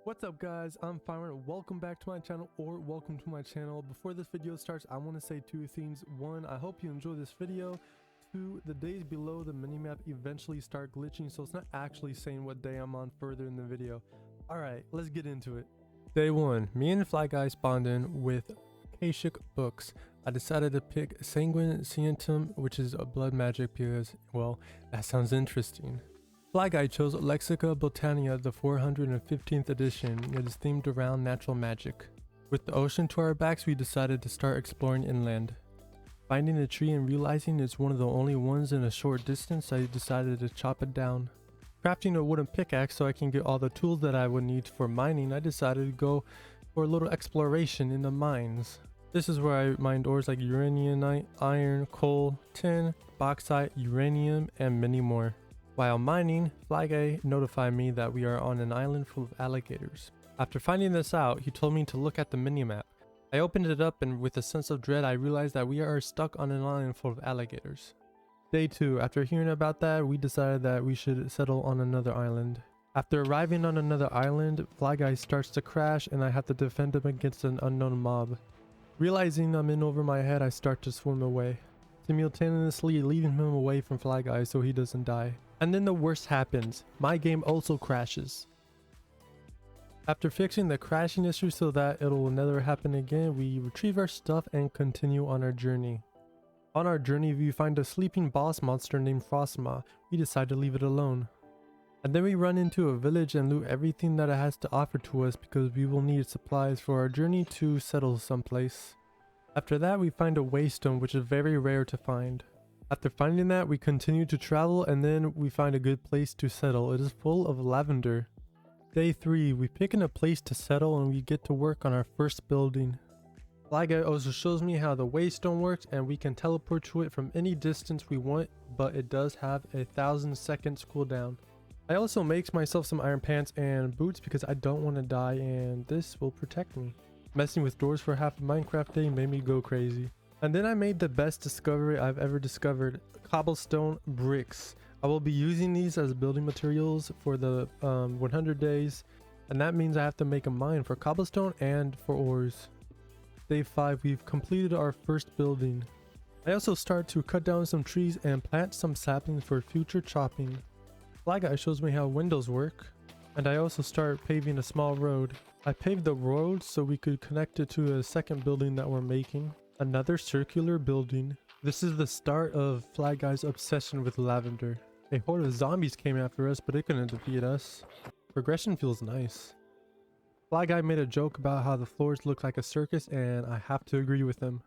What's up guys, I'm ImFyrenn. Welcome back to my channel, or welcome to my channel. Before this video starts, I want to say two things. One, I hope you enjoy this video. Two, the days below the minimap eventually start glitching, so it's not actually saying what day I'm on further in the video. Alright, let's get into it. Day 1, me and Fly Guy spawned in with Kashik books. I decided to pick Sanguine Scientum, which is a blood magic because, well, that sounds interesting. Fly Guy chose Lexica Botania, the 415th edition. It is themed around natural magic. With the ocean to our backs, we decided to start exploring inland. Finding a tree and realizing it's one of the only ones in a short distance, I decided to chop it down. Crafting a wooden pickaxe so I can get all the tools that I would need for mining, I decided to go for a little exploration in the mines. This is where I mined ores like uraninite, iron, coal, tin, bauxite, uranium, and many more. While mining, Fly Guy notified me that we are on an island full of alligators. After finding this out, he told me to look at the minimap. I opened it up and with a sense of dread I realized that we are stuck on an island full of alligators. Day 2, after hearing about that, we decided that we should settle on another island. After arriving on another island, Fly Guy starts to crash and I have to defend him against an unknown mob. Realizing I'm in over my head, I start to swim away, simultaneously leaving him away from Fly Guy so he doesn't die. And then the worst happens. My game also crashes. After fixing the crashing issue so that it'll never happen again, we retrieve our stuff and continue on our journey. On our journey, we find a sleeping boss monster named Frostma. We decide to leave it alone. And then we run into a village and loot everything that it has to offer to us because we will need supplies for our journey to settle someplace. After that, we find a waystone, which is very rare to find. After finding that, we continue to travel and then we find a good place to settle. It is full of lavender. Day 3, we pick in a place to settle and we get to work on our first building. Fly Guy also shows me how the waystone works and we can teleport to it from any distance we want, but it does have a 1,000 seconds cooldown. I also make myself some iron pants and boots because I don't want to die and this will protect me. Messing with doors for half a Minecraft day made me go crazy. And then I made the best discovery I've ever discovered, cobblestone bricks. I will be using these as building materials for the 100 days, and that means I have to make a mine for cobblestone and for ores. Day 5, we've completed our first building. I also start to cut down some trees and plant some saplings for future chopping. Fly Guy shows me how windows work, and I also start paving a small road. I paved the road so we could connect it to a second building that we're making. Another circular building. This is the start of Fly Guy's obsession with lavender. A horde of zombies came after us, but it couldn't defeat us. Progression feels nice. Fly Guy made a joke about how the floors look like a circus, and I have to agree with him.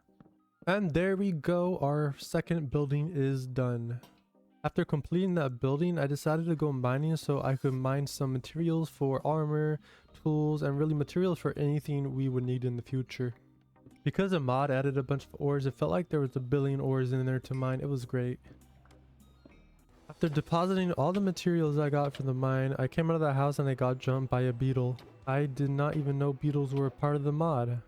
And there we go, our second building is done. After completing that building, I decided to go mining so I could mine some materials for armor, tools, and really materials for anything we would need in the future. Because a mod added a bunch of ores, it felt like there was a billion ores in there to mine. It was great. After depositing all the materials I got from the mine, I came out of the house and I got jumped by a beetle. I did not even know beetles were a part of the mod.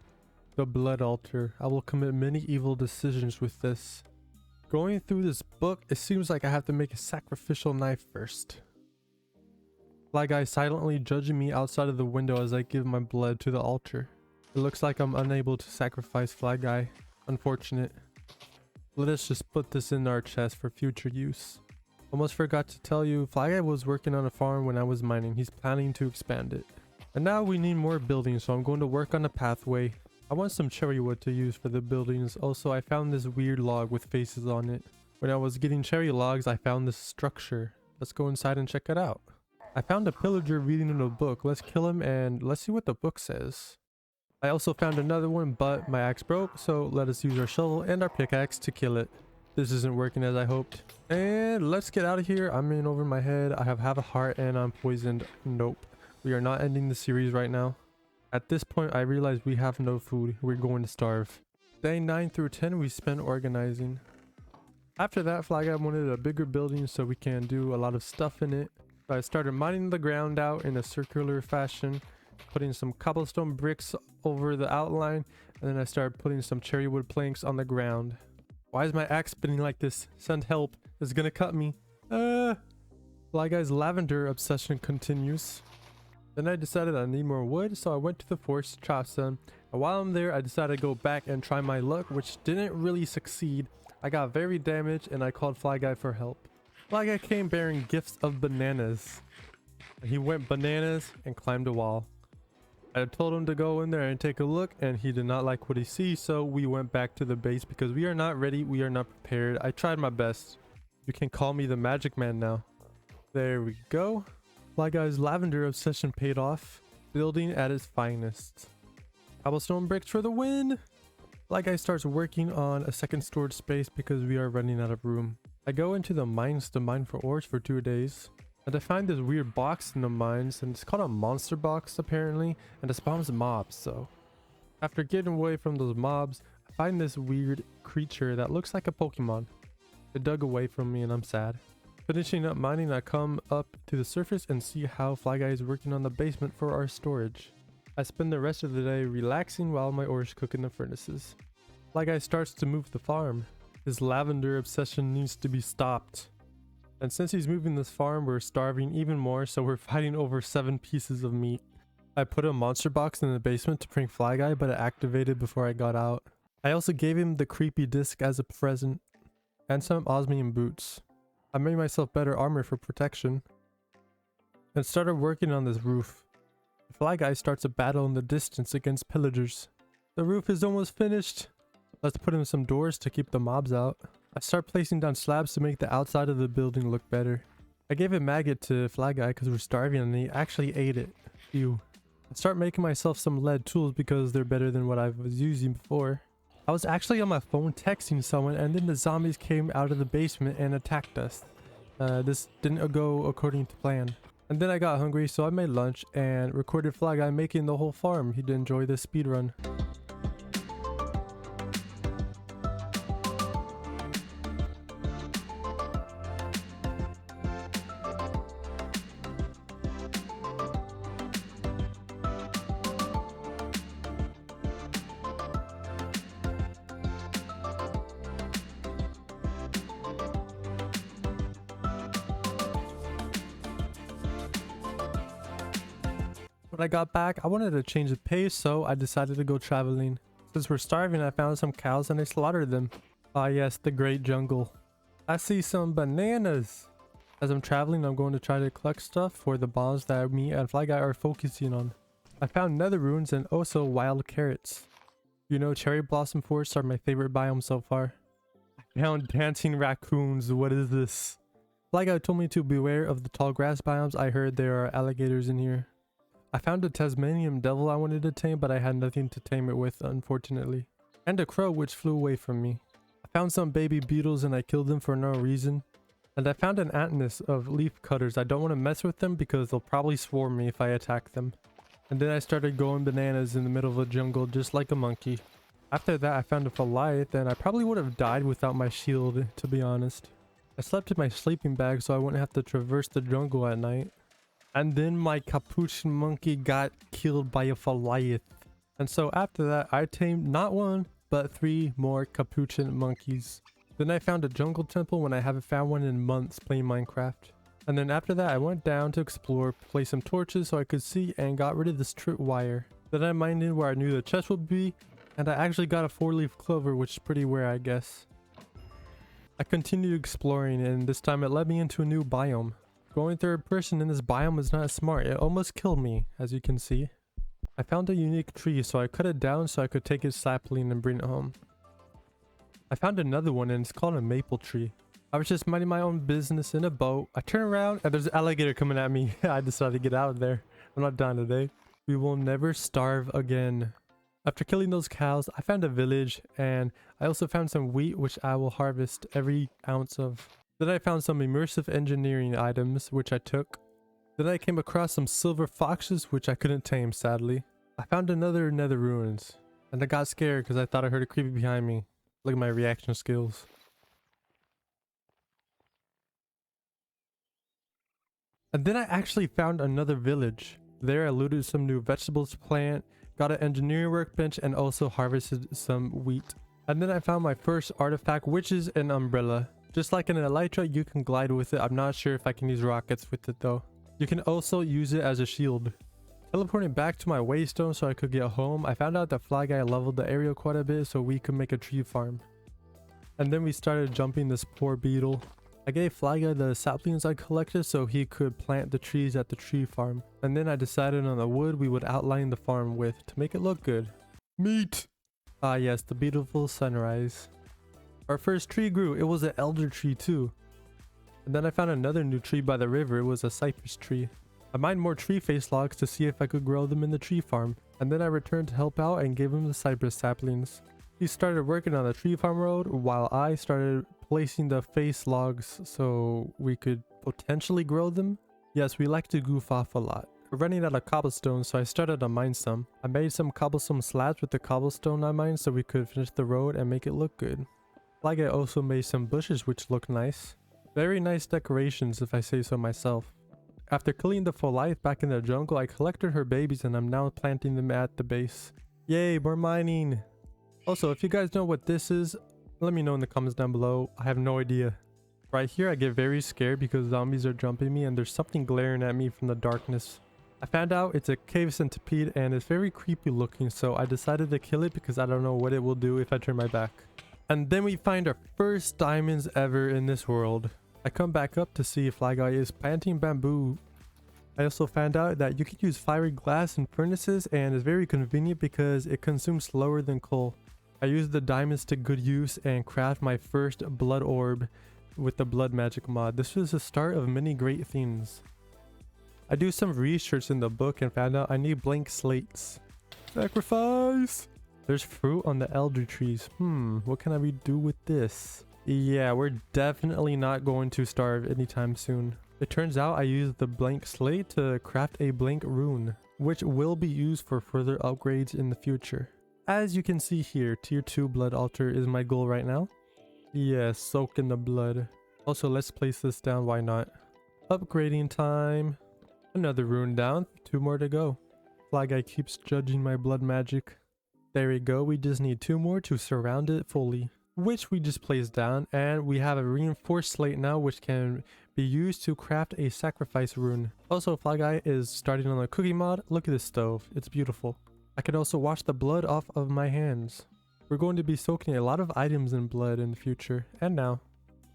The blood altar. I will commit many evil decisions with this. Going through this book, it seems like I have to make a sacrificial knife first. Fly Guy silently judging me outside of the window as I give my blood to the altar. It looks like I'm unable to sacrifice Fly Guy. Unfortunate. Let us just put this in our chest for future use. Almost forgot to tell you, Fly Guy was working on a farm when I was mining. He's planning to expand it. And now we need more buildings, so I'm going to work on a pathway. I want some cherry wood to use for the buildings. Also, I found this weird log with faces on it. When I was getting cherry logs, I found this structure. Let's go inside and check it out. I found a pillager reading in a book. Let's kill him and let's see what the book says. I also found another one, but my axe broke, so let us use our shovel and our pickaxe to kill it. This isn't working as I hoped. And let's get out of here. I'm in over my head. I have half a heart and I'm poisoned. Nope. We are not ending the series right now. At this point, I realize we have no food. We're going to starve. Day 9 through 10, we spent organizing. After that, Fly Guy wanted a bigger building so we can do a lot of stuff in it. So I started mining the ground out in a circular fashion, putting some cobblestone bricks over the outline, and then I started putting some cherry wood planks on the ground. Why is my axe spinning like this? Send help. It's gonna cut me. Fly Guy's lavender obsession continues. Then I decided I need more wood, so I went to the forest to chop some. And while I'm there, I decided to go back and try my luck, which didn't really succeed. I got very damaged and I called Fly Guy for help. Fly Guy came bearing gifts of bananas. He went bananas and climbed a wall. I told him to go in there and take a look, and he did not like what he sees, so we went back to the base because we are not ready, we are not prepared. I tried my best. You can call me the magic man now. There we go. Fly Guy's lavender obsession paid off, building at its finest. Cobblestone bricks for the win! Fly Guy starts working on a second storage space because we are running out of room. I go into the mines to mine for ores for 2 days. And I find this weird box in the mines, and it's called a monster box apparently, and it spawns mobs. So after getting away from those mobs, I find this weird creature that looks like a Pokemon. It dug away from me and I'm sad. Finishing up mining, I come up to the surface and see how Fly Guy is working on the basement for our storage. I spend the rest of the day relaxing while my ores cook in the furnaces. Fly Guy starts to move the farm. His lavender obsession needs to be stopped. And since he's moving this farm, we're starving even more, so we're fighting over 7 pieces of meat. I put a monster box in the basement to prank Fly Guy, but it activated before I got out. I also gave him the creepy disc as a present, and some osmium boots. I made myself better armor for protection, and started working on this roof. The Fly Guy starts a battle in the distance against pillagers. The roof is almost finished. Let's put in some doors to keep the mobs out. I start placing down slabs to make the outside of the building look better. I gave a maggot to Fly Guy because we're starving and he actually ate it. Ew. I start making myself some lead tools because they're better than what I was using before. I was actually on my phone texting someone, and then the zombies came out of the basement and attacked us. This didn't go according to plan. And then I got hungry, so I made lunch and recorded Fly Guy making the whole farm. He'd enjoy this speedrun. When I got back, I wanted to change the pace, so I decided to go traveling. Since we're starving, I found some cows and I slaughtered them. Ah yes, the great jungle. I see some bananas. As I'm traveling, I'm going to try to collect stuff for the bombs that me and Fly Guy are focusing on. I found nether runes and also wild carrots. You know, cherry blossom forests are my favorite biome so far. I found dancing raccoons. What is this? Fly Guy told me to beware of the tall grass biomes. I heard there are alligators in here. I found a Tasmanian devil I wanted to tame, but I had nothing to tame it with, unfortunately. And a crow which flew away from me. I found some baby beetles and I killed them for no reason. And I found an antness of leaf cutters. I don't want to mess with them because they'll probably swarm me if I attack them. And then I started going bananas in the middle of the jungle just like a monkey. After that I found a Goliath, and I probably would have died without my shield, to be honest. I slept in my sleeping bag so I wouldn't have to traverse the jungle at night. And then my capuchin monkey got killed by a Goliath. And so after that, I tamed not 1, but 3 more capuchin monkeys. Then I found a jungle temple when I haven't found one in months playing Minecraft. And then after that, I went down to explore, place some torches so I could see, and got rid of this tripwire. Then I mined in where I knew the chest would be, and I actually got a 4-leaf clover, which is pretty rare, I guess. I continued exploring, and this time it led me into a new biome. Going third person in this biome is not smart. It almost killed me, as you can see. I found a unique tree, so I cut it down so I could take its sapling and bring it home. I found another one, and it's called a maple tree. I was just minding my own business in a boat. I turn around and there's an alligator coming at me. I decided to get out of there. I'm not dying today. We will never starve again. After killing those cows, I found a village, and I also found some wheat which I will harvest every ounce of. Then I found some immersive engineering items which I took. Then I came across some silver foxes which I couldn't tame, sadly. I found another nether ruins, and I got scared because I thought I heard a creepy behind me. Look at my reaction skills. And then I actually found another village. There I looted some new vegetables to plant, got an engineering workbench, and also harvested some wheat. And then I found my first artifact, which is an umbrella. Just like an elytra, you can glide with it. I'm not sure if I can use rockets with it though. You can also use it as a shield. Teleporting back to my waystone so I could get home, I found out that Fly Guy leveled the area quite a bit so we could make a tree farm. And then we started jumping this poor beetle. I gave Fly Guy the saplings I collected so he could plant the trees at the tree farm. And then I decided on the wood we would outline the farm with to make it look good. Meat! Ah yes, the beautiful sunrise. Our first tree grew. It was an elder tree too. And then I found another new tree by the river. It was a cypress tree. I mined more tree face logs to see if I could grow them in the tree farm. And then I returned to help out and gave him the cypress saplings. He started working on the tree farm road while I started placing the face logs so we could potentially grow them. Yes, we like to goof off a lot. We're running out of cobblestone, so I started to mine some. I made some cobblestone slabs with the cobblestone I mined so we could finish the road and make it look good. Like I also made some bushes which look nice. Very nice decorations if I say so myself. After killing the full life back in the jungle, I collected her babies and I'm now planting them at the base. Yay, more mining! Also, if you guys know what this is, let me know in the comments down below. I have no idea. Right here, I get very scared because zombies are jumping me and there's something glaring at me from the darkness. I found out it's a cave centipede and it's very creepy looking, so I decided to kill it because I don't know what it will do if I turn my back. And then we find our first diamonds ever in this world. I come back up to see if Fly Guy is planting bamboo. I also found out that you can use fiery glass in furnaces and it's very convenient because it consumes slower than coal. I used the diamonds to good use and craft my first blood orb with the blood magic mod. This was the start of many great things. I do some research in the book and found out I need blank slates. Sacrifice! There's fruit on the elder trees. What can I do with this? Yeah, we're definitely not going to starve anytime soon. It turns out I used the blank slate to craft a blank rune, which will be used for further upgrades in the future. As you can see here, tier 2 blood altar is my goal right now. Yes, soak in the blood. Also, let's place this down, why not? Upgrading time. Another rune down, 2 more to go. Fly Guy keeps judging my blood magic. There we go, we just need 2 more to surround it fully, which we just placed down, and we have a reinforced slate now which can be used to craft a sacrifice rune. Also, Fly Guy is starting on the cooking mod. Look at this stove, it's beautiful. I can also wash the blood off of my hands. We're going to be soaking a lot of items in blood in the future, and now.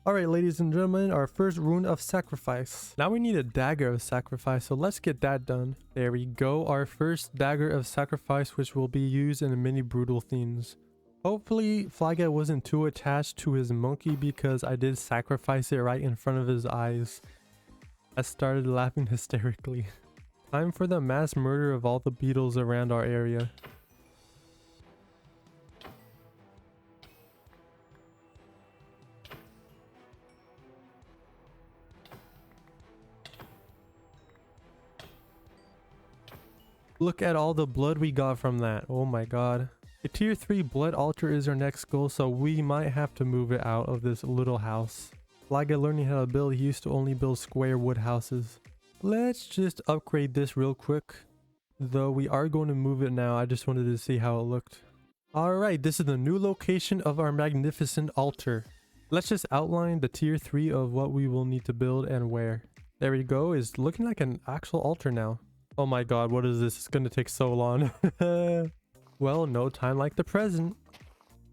Alright ladies and gentlemen, our first rune of sacrifice. Now we need a dagger of sacrifice, so let's get that done. There we go, our first dagger of sacrifice, which will be used in many brutal themes. Hopefully Fly Guy wasn't too attached to his monkey because I did sacrifice it right in front of his eyes. I started laughing hysterically. Time for the mass murder of all the beetles around our area. Look at all the blood we got from that. Oh my god. A tier 3 blood altar is our next goal, so we might have to move it out of this little house. Fly Guy learning how to build, he used to only build square wood houses. Let's just upgrade this real quick. Though we are going to move it now, I just wanted to see how it looked. Alright, this is the new location of our magnificent altar. Let's just outline the tier 3 of what we will need to build and where. There we go, it's looking like an actual altar now. Oh my god, what is this? It's gonna take so long. Well, no time like the present.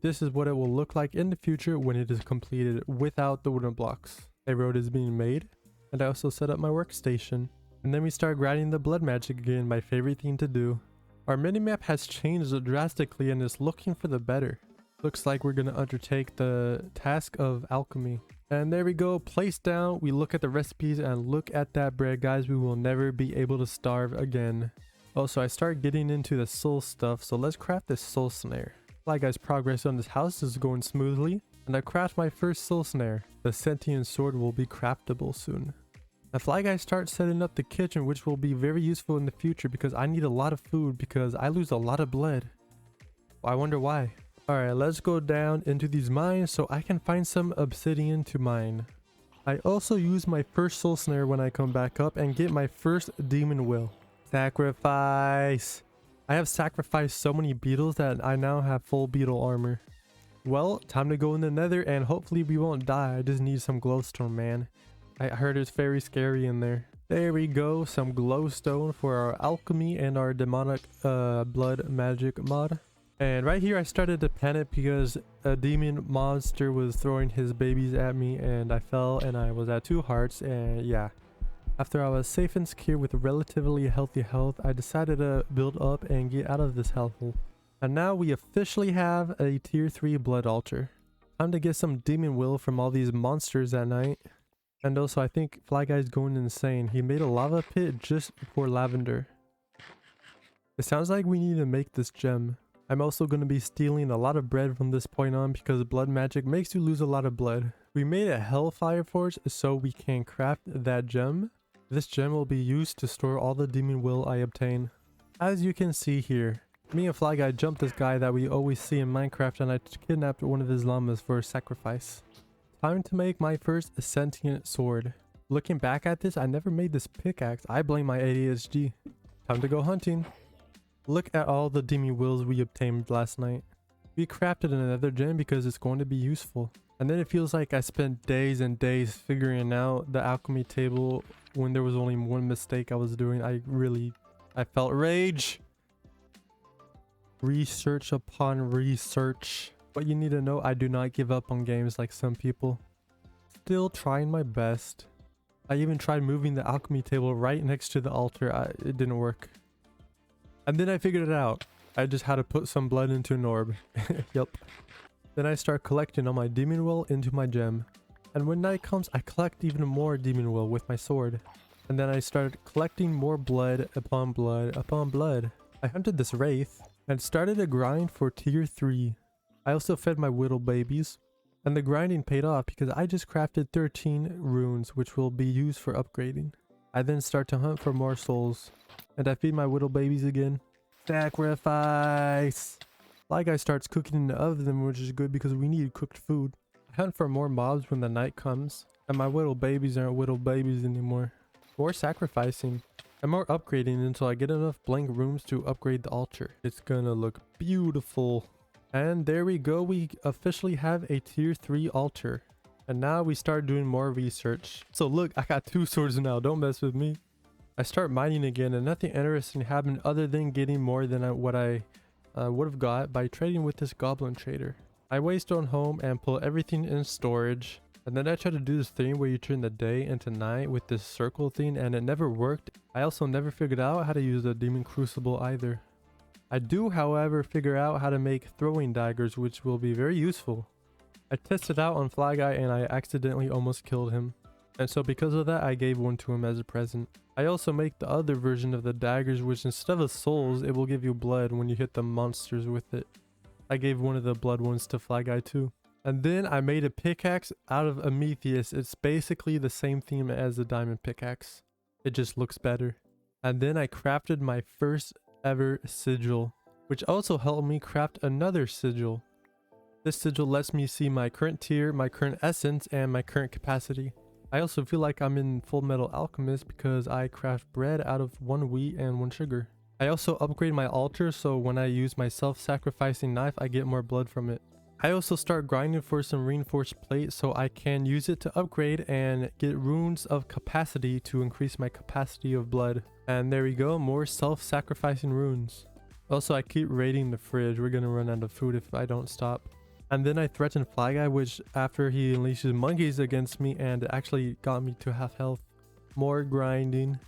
This is what it will look like in the future when it is completed without the wooden blocks. A road is being made, and I also set up my workstation. And then we start grinding the blood magic again, my favorite thing to do. Our minimap has changed drastically and is looking for the better. Looks like we're gonna undertake the task of alchemy. And there we go, place down, we look at the recipes and look at that bread, guys. We will never be able to starve again. Also, I start getting into the soul stuff, so let's craft this soul snare. Fly Guy's progress on this house is going smoothly, and I craft my first soul snare. The sentient sword will be craftable soon. Now Fly Guy starts setting up the kitchen, which will be very useful in the future because I need a lot of food because I lose a lot of blood. I wonder why. Alright, let's go down into these mines so I can find some obsidian to mine. I also use my first soul snare when I come back up and get my first demon will. Sacrifice! I have sacrificed so many beetles that I now have full beetle armor. Well, time to go in the nether and hopefully we won't die. I just need some glowstone, man. I heard it's very scary in there. There we go, some glowstone for our alchemy and our demonic blood magic mod. And right here I started to panic because a demon monster was throwing his babies at me and I fell and I was at 2 hearts, and yeah. After I was safe and secure with relatively healthy health, I decided to build up and get out of this hellhole. And now we officially have a tier 3 blood altar. Time to get some demon will from all these monsters at night. And also I think Fly Guy's going insane. He made a lava pit just for lavender. It sounds like we need to make this gem. I'm also going to be stealing a lot of bread from this point on because blood magic makes you lose a lot of blood. We made a hellfire forge so we can craft that gem. This gem will be used to store all the demon will I obtain. As you can see here, me and Fly Guy jumped this guy that we always see in Minecraft and I kidnapped one of his llamas for a sacrifice. Time to make my first sentient sword. Looking back at this, I never made this pickaxe. I blame my ADHD. Time to go hunting. Look at all the demon wills we obtained last night. We crafted another gem because it's going to be useful. And then it feels like I spent days and days figuring out the alchemy table when there was only one mistake I was doing. I felt rage. Research upon research. What you need to know, I do not give up on games like some people. Still trying my best. I even tried moving the alchemy table right next to the altar. It didn't work. And then I figured it out. I just had to put some blood into an orb. Yup. Then I start collecting all my demon will into my gem. And when night comes, I collect even more demon will with my sword. And then I started collecting more blood upon blood upon blood. I hunted this wraith and started a grind for tier 3. I also fed my little babies. And the grinding paid off because I just crafted 13 runes which will be used for upgrading. I then start to hunt for more souls. And I feed my little babies again. Sacrifice! Fly Guy starts cooking in the oven, which is good because we need cooked food. I hunt for more mobs when the night comes. And my little babies aren't little babies anymore. More sacrificing. And more upgrading until I get enough blank rooms to upgrade the altar. It's gonna look beautiful. And there we go, we officially have a tier 3 altar. And now we start doing more research. So look, I got 2 swords now, don't mess with me. I start mining again and nothing interesting happened other than getting more than what I would have got by trading with this goblin trader. I waste on home and pull everything in storage. And then I try to do this thing where you turn the day into night with this circle thing and it never worked. I also never figured out how to use the demon crucible either. I do, however, figure out how to make throwing daggers, which will be very useful. I tested out on Fly Guy and I accidentally almost killed him. And so because of that, I gave one to him as a present. I also make the other version of the daggers, which instead of souls, it will give you blood when you hit the monsters with it. I gave one of the blood ones to Fly Guy too. And then I made a pickaxe out of Amethyst. It's basically the same theme as the diamond pickaxe. It just looks better. And then I crafted my first ever sigil, which also helped me craft another sigil. This sigil lets me see my current tier, my current essence, and my current capacity. I also feel like I'm in Full Metal Alchemist because I craft bread out of 1 wheat and 1 sugar. I also upgrade my altar so when I use my self-sacrificing knife I get more blood from it. I also start grinding for some reinforced plate so I can use it to upgrade and get runes of capacity to increase my capacity of blood. And there we go, more self-sacrificing runes. Also I keep raiding the fridge, we're gonna run out of food if I don't stop. And then I threatened Fly Guy, which after he unleashes monkeys against me and it actually got me to half health. More grinding.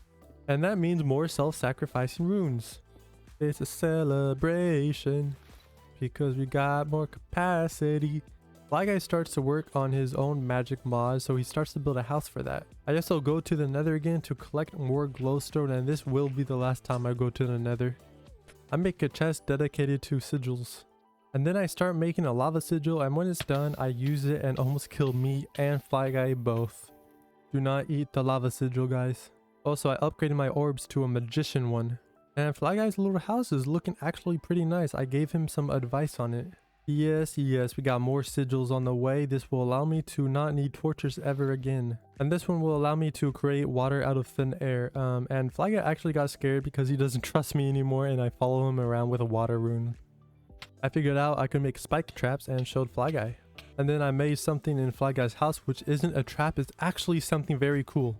And that means more self-sacrificing runes. It's a celebration because we got more capacity. Fly Guy starts to work on his own magic mod, so he starts to build a house for that. I also go to the nether again to collect more glowstone, and this will be the last time I go to the nether. I make a chest dedicated to sigils. And then I start making a lava sigil, and when it's done, I use it and almost kill me and Fly Guy both. Do not eat the lava sigil, guys. Also, I upgraded my orbs to a magician one. And Fly Guy's little house is looking actually pretty nice. I gave him some advice on it. Yes, we got more sigils on the way. This will allow me to not need torches ever again. And this one will allow me to create water out of thin air. And Fly Guy actually got scared because he doesn't trust me anymore and I follow him around with a water rune. I figured out I could make spike traps and showed Fly Guy. And then I made something in Fly Guy's house which isn't a trap, it's actually something very cool.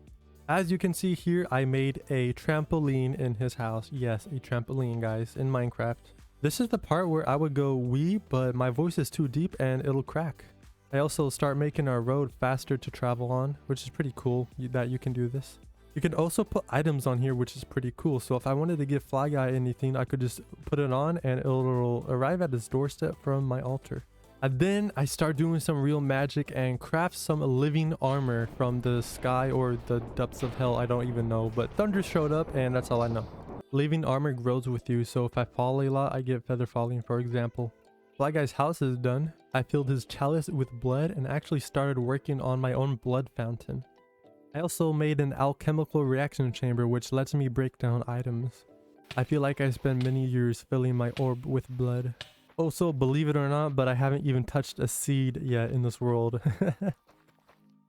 As you can see here, I made a trampoline in his house. Yes, a trampoline, guys, in Minecraft. This is the part where I would go wee, but my voice is too deep and it'll crack. I also start making our road faster to travel on, which is pretty cool that you can do this. You can also put items on here, which is pretty cool. So if I wanted to give Fly Guy anything, I could just put it on and it'll arrive at his doorstep from my altar. And then I start doing some real magic and craft some living armor from the sky or the depths of hell. I don't even know, but thunder showed up and that's all I know. Living armor grows with you, so if I fall a lot, I get feather falling, for example. Fly Guy's house is done. I filled his chalice with blood and actually started working on my own blood fountain. I also made an alchemical reaction chamber which lets me break down items. I feel like I spent many years filling my orb with blood. Also, believe it or not, but I haven't even touched a seed yet in this world.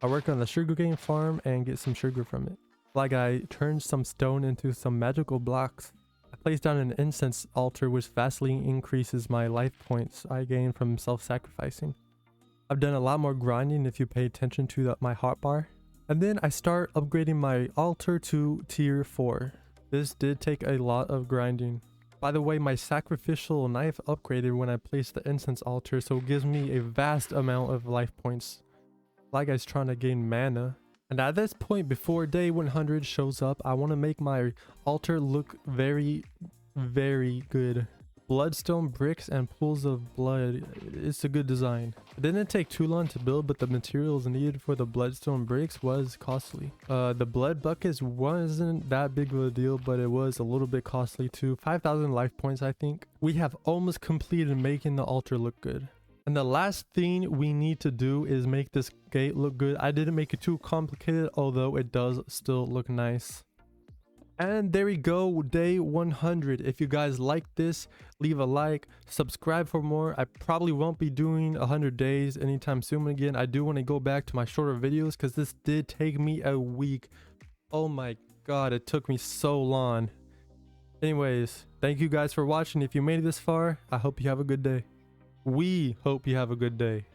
I work on the sugarcane farm and get some sugar from it. Fly Guy turns some stone into some magical blocks. I place down an incense altar which vastly increases my life points I gain from self-sacrificing. I've done a lot more grinding if you pay attention to my hotbar. And then I start upgrading my altar to tier 4. This did take a lot of grinding. By the way, my sacrificial knife upgraded when I placed the incense altar, so it gives me a vast amount of life points. Fly Guy's trying to gain mana. And at this point, before day 100 shows up, I want to make my altar look very, very good. Bloodstone bricks and pools of blood. It's a good design. It didn't take too long to build, but the materials needed for the bloodstone bricks was costly. The blood buckets wasn't that big of a deal, but it was a little bit costly too. 5,000 life points, I think. We have almost completed making the altar look good. And the last thing we need to do is make this gate look good. I didn't make it too complicated, although it does still look nice. And there we go, day 100. If you guys like this, leave a like, subscribe for more. I probably won't be doing 100 days anytime soon again. I do want to go back to my shorter videos because this did take me a week. Oh my god, it took me so long. Anyways, thank you guys for watching. If you made it this far, I hope you have a good day. We hope you have a good day.